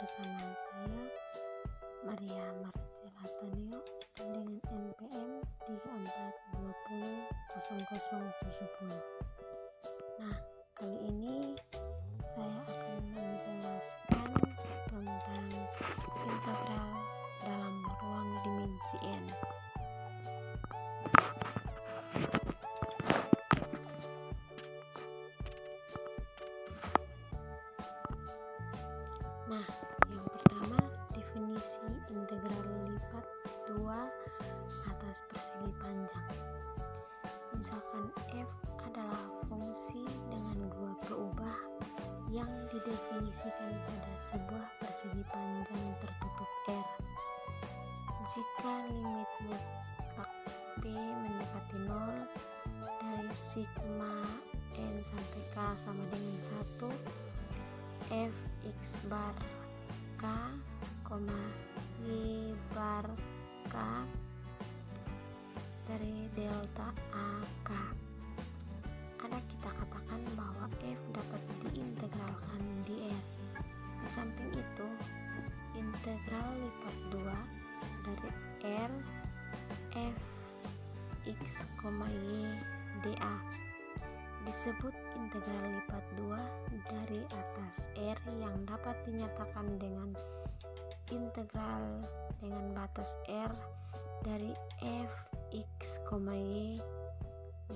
bersama saya Maria Marcella Taneo dengan NPM 34200070. Nah, kali ini saya akan menjelaskan tentang integral dalam ruang dimensi n. Nah, yang pertama, definisi integral lipat 2 atas persegi panjang. Misalkan f adalah fungsi dengan dua perubah yang didefinisikan pada sebuah persegi panjang tertutup R. Jika limit mutlak P mendekati 0 dari sigma n sampai k sama dengan 1, f x bar k, y bar k dari delta AK. Ada kita katakan bahwa f dapat diintegralkan di R. Di samping itu, integral lipat 2 dari R f x, y dA disebut integral lipat 2 dari atas R yang dapat dinyatakan dengan integral dengan batas R dari f x, y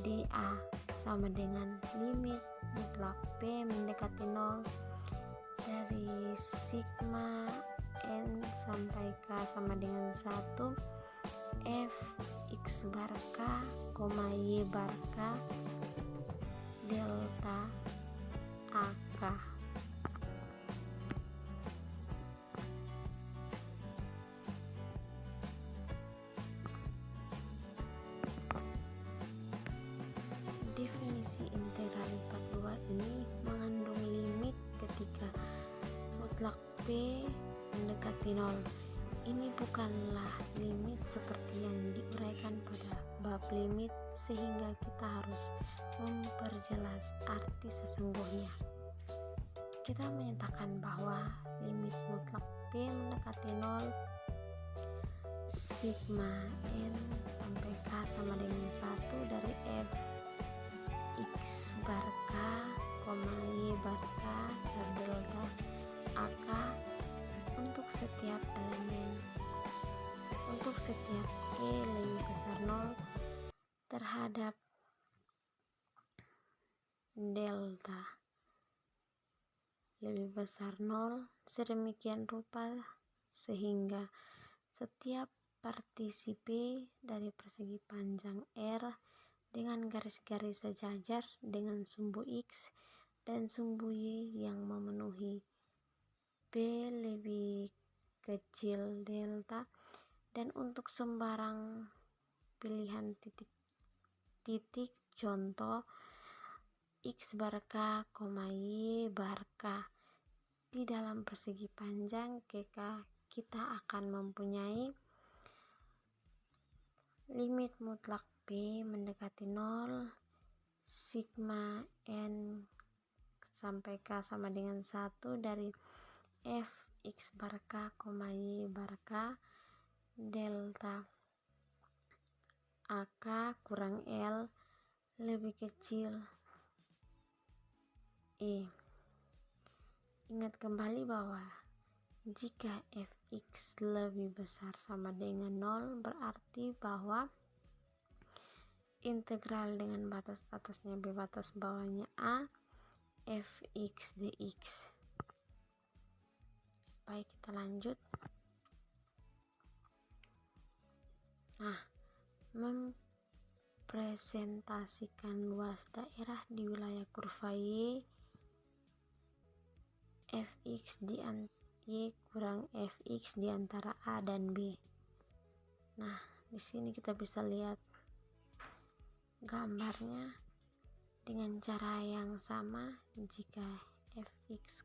dA sama dengan limit mutlak P mendekati 0 dari sigma n sampai k sama dengan 1, f x bar k, y bar k delta AK. Definisi integral lipat 2 ini mengandung limit ketika mutlak P mendekati 0. Ini bukanlah limit seperti yang diuraikan pada bab limit, sehingga kita harus memperjelas arti sesungguhnya. Kita menyatakan bahwa limit mutlak P mendekati 0 sigma n sampai k sama dengan 1 dari f x bar k, y bar k dan delta AK untuk setiap elemen, untuk setiap e lebih besar 0 terhadap delta lebih besar 0 sedemikian rupa sehingga setiap partisi P dari persegi panjang R dengan garis-garis sejajar dengan sumbu X dan sumbu Y yang memenuhi P lebih kecil delta, dan untuk sembarang pilihan titik contoh X bar K, Y bar K di dalam persegi panjang KK, kita akan mempunyai limit mutlak P mendekati 0 sigma n sampai k sama dengan 1 dari f x bar k, y bar k delta AK kurang L lebih kecil E. Ingat kembali bahwa jika fx lebih besar sama dengan 0 berarti bahwa integral dengan batas atasnya B, batas bawahnya A, fx dx. Baik, kita lanjut. Nah, mempresentasikan luas daerah di wilayah kurva Y fx di Y kurang fx di antara A dan B. Nah, di sini kita bisa lihat gambarnya dengan cara yang sama. Jika fx,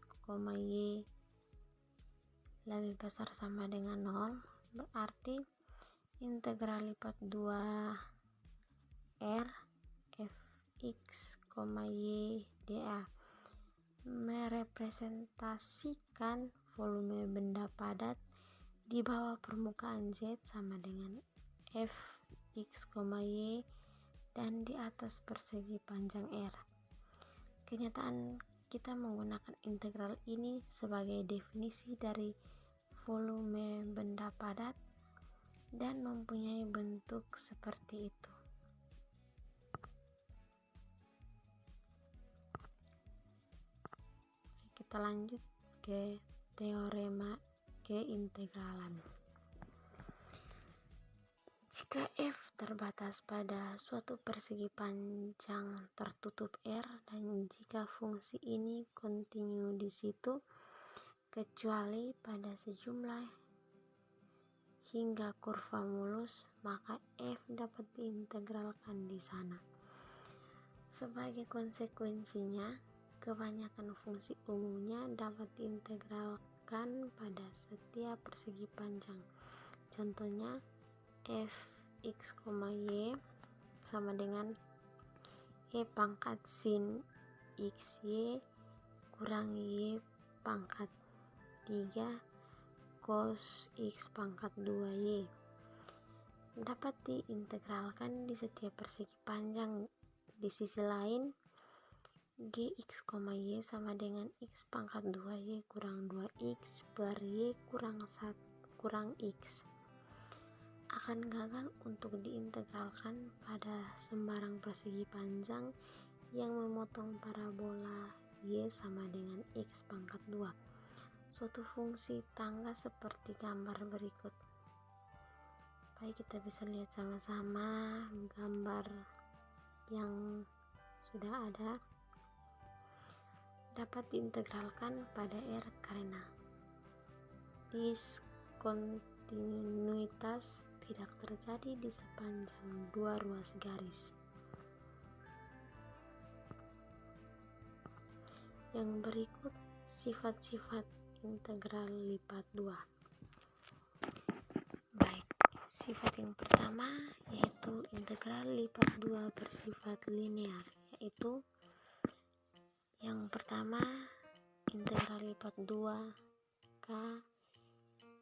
y lebih besar sama dengan 0 berarti integral lipat 2 R fx, y dA merepresentasikan volume benda padat di bawah permukaan Z sama dengan f x, y dan di atas persegi panjang R. Kenyataan kita menggunakan integral ini sebagai definisi dari volume benda padat dan mempunyai bentuk seperti itu. Kita lanjut ke teorema keintegralan. Jika f terbatas pada suatu persegi panjang tertutup R dan jika fungsi ini kontinu di situ kecuali pada sejumlah hingga kurva mulus, maka f dapat diintegralkan di sana. Sebagai konsekuensinya, kebanyakan fungsi umumnya dapat diintegralkan pada setiap persegi panjang. Contohnya f x, y sama dengan e pangkat sin x y kurang y pangkat 3 cos x pangkat 2y dapat diintegralkan di setiap persegi panjang. Di sisi lain, gx, y sama dengan x pangkat 2y kurang 2x per y kurang x akan gagal untuk diintegralkan pada sembarang persegi panjang yang memotong parabola y sama dengan x pangkat 2, suatu fungsi tangga seperti gambar berikut. Baik, kita bisa lihat sama-sama gambar yang sudah ada. Dapat diintegralkan pada R karena diskontinuitas tidak terjadi di sepanjang dua ruas garis. Yang berikut sifat-sifat integral lipat 2. Baik, sifat yang pertama yaitu integral lipat 2 bersifat linear, yaitu yang pertama integral lipat 2 k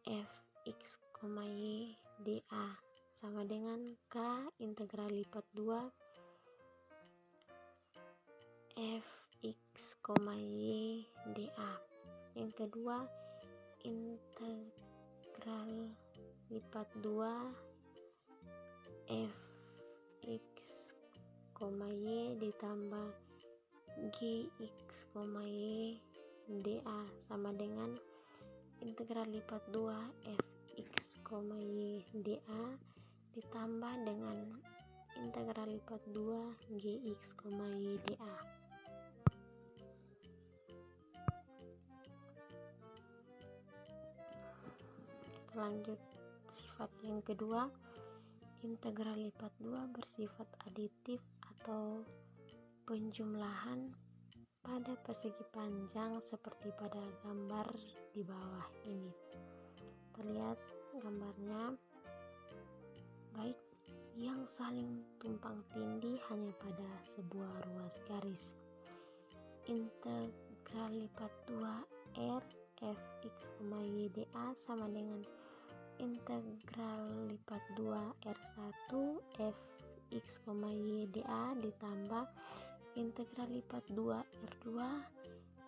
f x, y dA sama dengan k integral lipat 2 f x, y dA. Yang kedua integral lipat 2 f x, y ditambah gx, y dA sama dengan integral lipat 2 f x, y dA ditambah dengan integral lipat 2 gx, y dA. Kita lanjut sifat yang kedua, integral lipat 2 bersifat aditif atau penjumlahan pada persegi panjang seperti pada gambar di bawah ini. Terlihat gambarnya. Baik, yang saling tumpang tindih hanya pada sebuah ruas garis. Integral lipat 2 R f x, y dA sama dengan integral lipat 2 R1 f x, y dA ditambah integral lipat 2 R2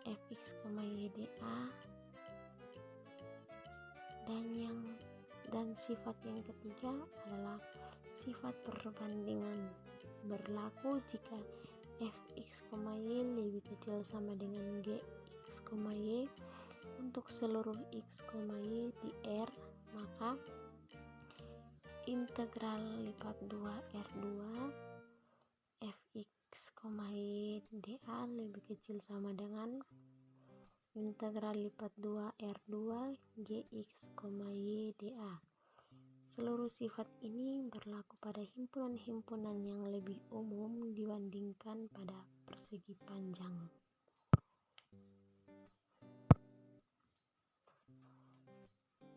f x, y dA dan sifat yang ketiga adalah sifat perbandingan berlaku jika f x, y lebih kecil sama dengan g x, y untuk seluruh x, y di R, maka integral lipat 2 R2 f x, y dA lebih kecil sama dengan integral lipat 2 R2 gx, y dA. Seluruh sifat ini berlaku pada himpunan-himpunan yang lebih umum dibandingkan pada persegi panjang.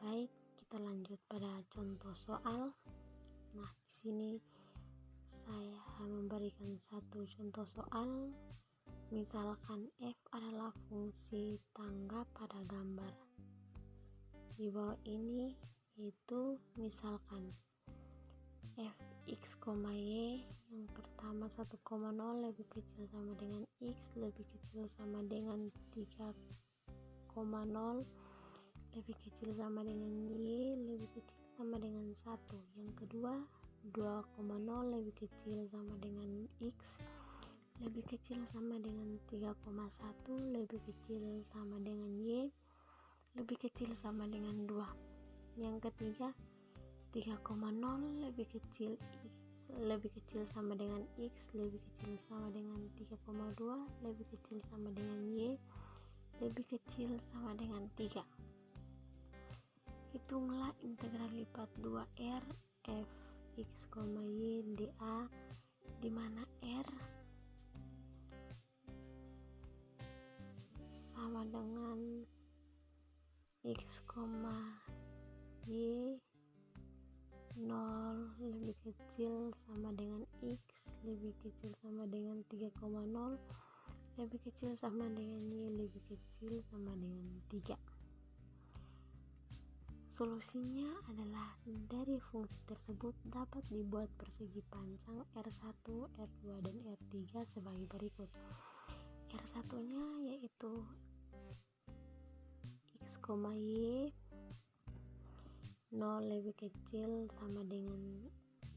Baik, kita lanjut pada contoh soal. Nah, di sini saya memberikan satu contoh soal. Misalkan f adalah fungsi tangga pada gambar di bawah ini, yaitu misalkan fx, y yang pertama 1,0 lebih kecil sama dengan x lebih kecil sama dengan 3,0 lebih kecil sama dengan y lebih kecil sama dengan 1. Yang kedua 2,0 lebih kecil sama dengan x lebih kecil sama dengan 3,1 lebih kecil sama dengan y lebih kecil sama dengan 2. Yang ketiga 3,0 lebih kecil sama dengan x lebih kecil sama dengan 3,2 lebih kecil sama dengan y lebih kecil sama dengan 3. Hitunglah integral lipat 2r fx, y dA di mana r sama dengan x, y 0 lebih kecil sama dengan x lebih kecil sama dengan 3,0 lebih kecil sama dengan y lebih kecil sama dengan 3. Solusinya adalah dari fungsi tersebut dapat dibuat persegi panjang R1, R2, dan R3 sebagai berikut. R1 nya yaitu x, y 0 lebih kecil sama dengan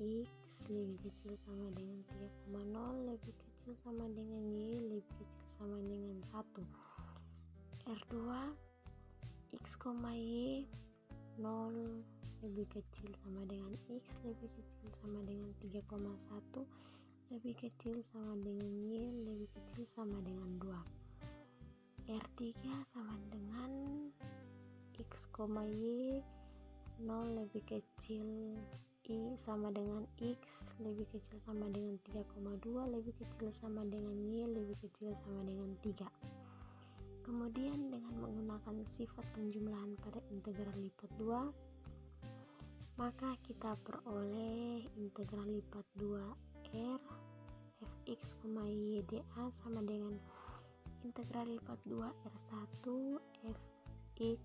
x lebih kecil sama dengan 3,0 lebih kecil sama dengan y lebih kecil sama dengan 1. R2 x, y 0 lebih kecil sama dengan x lebih kecil sama dengan 3,1 lebih kecil sama dengan y lebih kecil sama dengan 2. R3 sama dengan x, y 0 lebih kecil y sama dengan x lebih kecil sama dengan 3,2 lebih kecil sama dengan y lebih kecil sama dengan 3. Kemudian dengan menggunakan sifat penjumlahan pada integral lipat 2, maka kita peroleh integral lipat 2r fx, y dA sama dengan integral lipat 2r1 fx,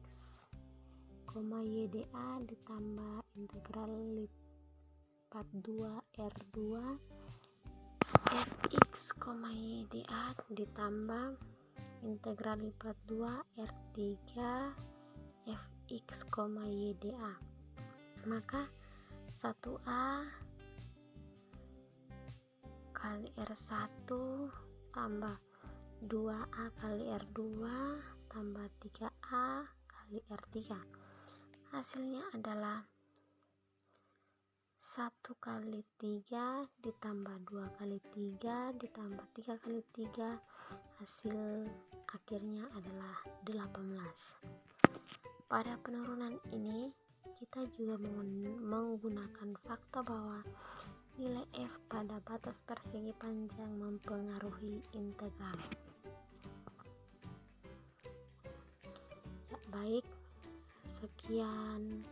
y dA ditambah integral lipat 2r2 fx, y dA ditambah integral lipat 2 R3 fx, y dA. Maka 1a kali R1 tambah 2a kali R2 tambah 3a kali R3. Hasilnya adalah 1 kali 3 ditambah 2 kali 3 ditambah 3 kali 3, hasil akhirnya adalah 18. Pada penurunan ini kita juga menggunakan fakta bahwa nilai f pada batas persegi panjang mempengaruhi integral. Ya, baik, sekian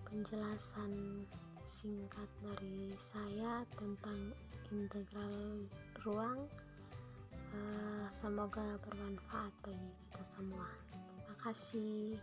penjelasan singkat dari saya tentang integral ruang. Semoga bermanfaat bagi kita semua. Terima kasih.